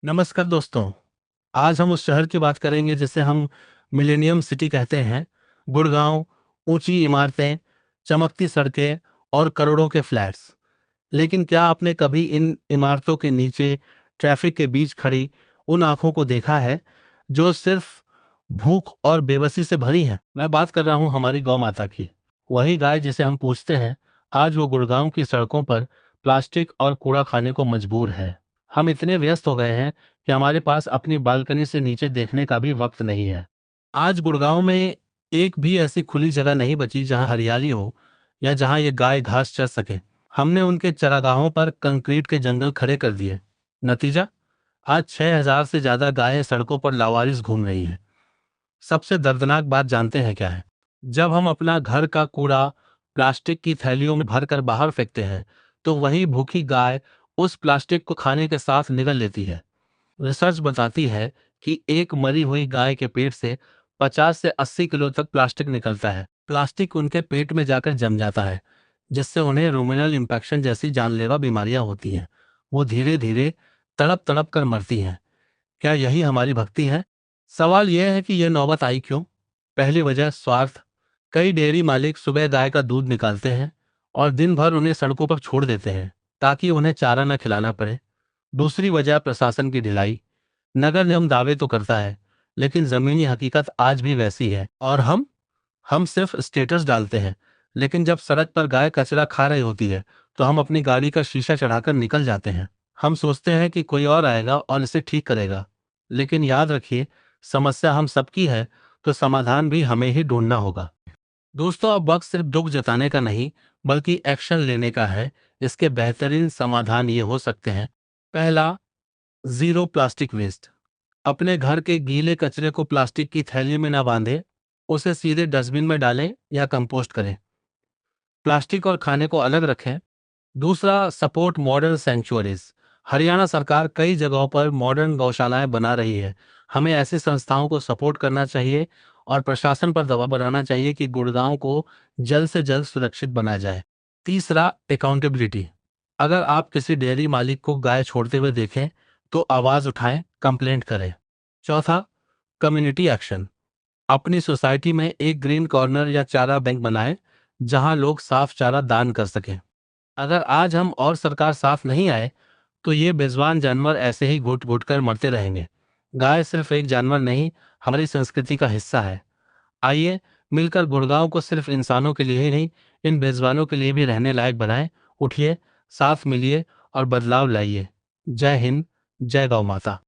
नमस्कार दोस्तों। आज हम उस शहर की बात करेंगे जिसे हम मिलेनियम सिटी कहते हैं। गुड़गांव, ऊंची इमारतें, चमकती सड़कें और करोड़ों के फ्लैट्स। लेकिन क्या आपने कभी इन इमारतों के नीचे ट्रैफिक के बीच खड़ी उन आंखों को देखा है जो सिर्फ भूख और बेबसी से भरी हैं? मैं बात कर रहा हूं हमारी गौ माता की। वही गाय जिसे हम पूछते हैं, आज वो गुड़गांव की सड़कों पर प्लास्टिक और कूड़ा खाने को मजबूर है। हम इतने व्यस्त हो गए हैं कि हमारे पास अपनी बालकनी से नीचे देखने का भी वक्त नहीं है। आज गुड़गांव में एक भी ऐसी खुली जगह नहीं बची जहां हरियाली हो या जहां ये गाय घास चर सके। हमने उनके चरागाहों पर कंक्रीट के जंगल खड़े कर दिए। नतीजा, आज 6,000 से ज्यादा गायें सड़कों पर लावारिस घूम रही हैं। सबसे दर्दनाक बात जानते हैं क्या है? जब हम अपना घर का कूड़ा प्लास्टिक की थैलियों में भरकर बाहर फेंकते हैं, तो वही भूखी गाय उस प्लास्टिक को खाने के साथ निगल लेती है। रिसर्च बताती है कि एक मरी हुई गाय के पेट से 50 से 80 किलो तक प्लास्टिक निकलता है। प्लास्टिक उनके पेट में जाकर जम जाता है, जिससे उन्हें रूमेनल इंफेक्शन जैसी जानलेवा बीमारियां होती हैं। वो धीरे धीरे तड़प तड़प कर मरती हैं। क्या यही हमारी भक्ति है? सवाल यह है कि यह नौबत आई क्यों? पहली वजह स्वार्थ। कई डेयरी मालिक सुबह गाय का दूध निकालते हैं और दिन भर उन्हें सड़कों पर छोड़ देते हैं ताकि उन्हें चारा न खिलाना पड़े। दूसरी वजह प्रशासन की ढिलाई। नगर निगम दावे तो करता है, लेकिन जमीनी हकीकत आज भी वैसी है। और हम सिर्फ स्टेटस डालते हैं, लेकिन जब सड़क पर गाय कचरा खा रही होती है तो हम अपनी गाड़ी का शीशा चढ़ाकर निकल जाते हैं। हम सोचते हैं कि कोई और आएगा और इसे ठीक करेगा, लेकिन याद रखिए, समस्या हम सबकी है, तो समाधान भी हमें ही ढूंढना होगा। दोस्तों, अब वक्त सिर्फ दुख जताने का नहीं, बल्कि एक्शन लेने का है। इसके बेहतरीन समाधान ये हो सकते हैं। पहला, जीरो प्लास्टिक वेस्ट। अपने घर के गीले कचरे को प्लास्टिक की थैली में ना बांधें, उसे सीधे डस्टबिन में डालें या कंपोस्ट करें। प्लास्टिक और खाने को अलग रखें। दूसरा, सपोर्ट मॉडर्न सेंचुअरीज। हरियाणा सरकार कई जगहों पर मॉडर्न गौशालाएं बना रही है। हमें ऐसी संस्थाओं को सपोर्ट करना चाहिए और प्रशासन पर दबाव बनाना चाहिए कि गुड़गांव को जल्द से जल्द सुरक्षित बनाया जाए। तीसरा, अकाउंटेबिलिटी। अगर आप किसी डेयरी मालिक को गाय छोड़ते हुए देखें, तो आवाज उठाएं, कंप्लेंट करें। चौथा, कम्युनिटी एक्शन। अपनी सोसाइटी में एक ग्रीन कॉर्नर या चारा बैंक बनाएं, जहां लोग साफ चारा दान कर सकें। अगर आज हम और सरकार साथ नहीं आए, तो ये बेजुबान जानवर ऐसे ही घुट घुट कर मरते रहेंगे। गाय सिर्फ एक जानवर नहीं, हमारी संस्कृति का हिस्सा है। आइए मिलकर गुड़गांव को सिर्फ इंसानों के लिए ही नहीं, इन बेजुबानों के लिए भी रहने लायक बनाएं। उठिए, साथ मिलिए और बदलाव लाइए। जय हिंद, जय गौ माता।